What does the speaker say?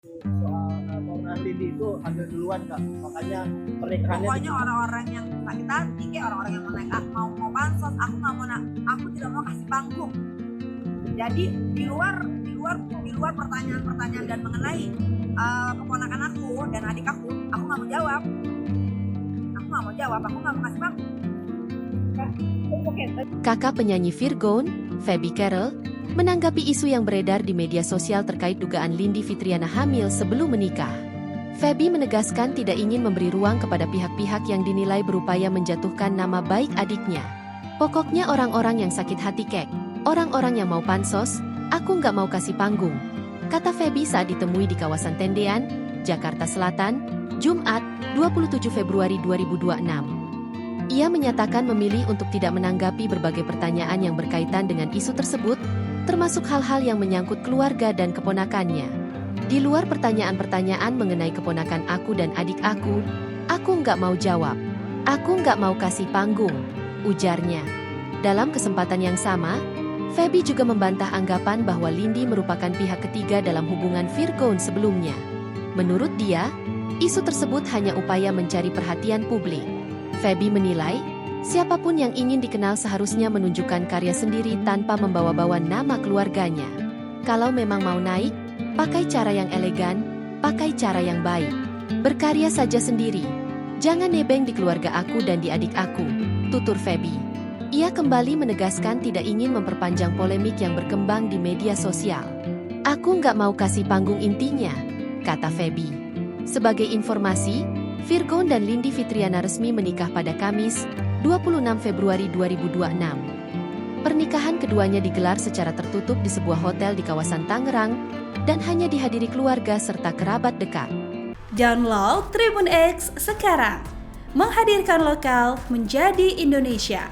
Soal Mona Lindi itu hamil duluan Kak, makanya pernikahannya Pokoknya orang-orang yang sakit hati, kayak orang-orang yang mau pansos, aku nggak mau, aku tidak mau kasih panggung. Jadi di luar pertanyaan-pertanyaan dan mengenai keponakan aku dan adik aku nggak mau jawab. Aku nggak mau kasih panggung. Kakak penyanyi Virgon, Feby Carol, menanggapi isu yang beredar di media sosial terkait dugaan Lindi Fitriana hamil sebelum menikah. Feby menegaskan tidak ingin memberi ruang kepada pihak-pihak yang dinilai berupaya menjatuhkan nama baik adiknya. Pokoknya orang-orang yang sakit hati kek, orang-orang yang mau pansos, aku nggak mau kasih panggung, kata Feby saat ditemui di kawasan Tendean, Jakarta Selatan, Jumat, 27 Februari 2026. Ia menyatakan memilih untuk tidak menanggapi berbagai pertanyaan yang berkaitan dengan isu tersebut, termasuk hal-hal yang menyangkut keluarga dan keponakannya. Di luar pertanyaan-pertanyaan mengenai keponakan aku dan adik aku nggak mau jawab. Aku nggak mau kasih panggung, ujarnya. Dalam kesempatan yang sama, Feby juga membantah anggapan bahwa Lindi merupakan pihak ketiga dalam hubungan Virgon sebelumnya. Menurut dia, isu tersebut hanya upaya mencari perhatian publik. Feby menilai, siapapun yang ingin dikenal seharusnya menunjukkan karya sendiri tanpa membawa-bawa nama keluarganya. Kalau memang mau naik, pakai cara yang elegan, pakai cara yang baik. Berkarya saja sendiri. Jangan nebeng di keluarga aku dan di adik aku, tutur Feby. Ia kembali menegaskan tidak ingin memperpanjang polemik yang berkembang di media sosial. Aku nggak mau kasih panggung intinya, kata Feby. Sebagai informasi, Virgon dan Lindi Fitriana resmi menikah pada Kamis, 26 Februari 2026. Pernikahan keduanya digelar secara tertutup di sebuah hotel di kawasan Tangerang dan hanya dihadiri keluarga serta kerabat dekat. Download Tribun X sekarang, menghadirkan lokal menjadi Indonesia.